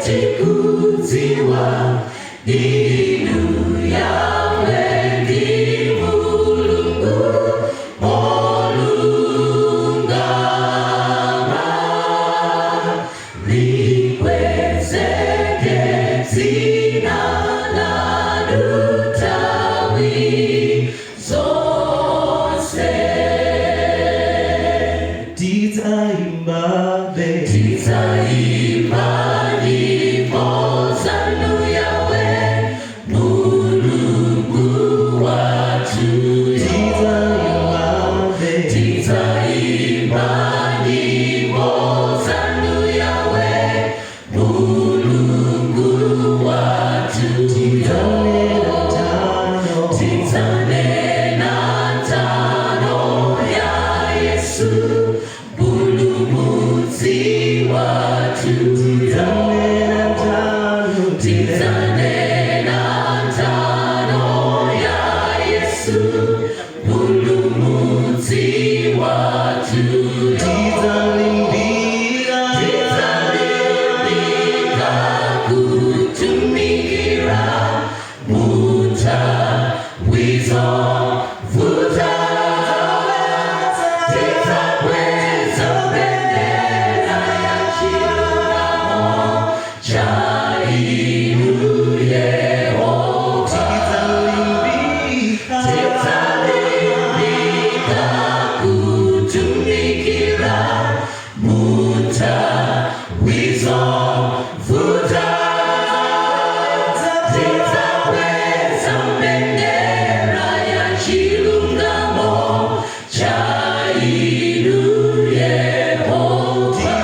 tikuziwa inu yawe ndi mulungu olungama likwezeke dzina lanu nthawi zonse. Tidzaimba nyimbo zanu yawe mulungu wathu. Tidzaimba nyimbo zanu yawe mulungu wathu. Tidzanena ntano ya Yesu mpulumutsi wathu. Tidzanena ntano ya Yesu mpulumutsi wathu. Tidzalimbika kutumikira munthawi zovuta. Tidzakweza bendera ya chilungamo cha inu Yehova. Tidzalimbika kutumikira munthawi zovuta. Tidzakweza bendera ya chilungamo cha inu Yehova.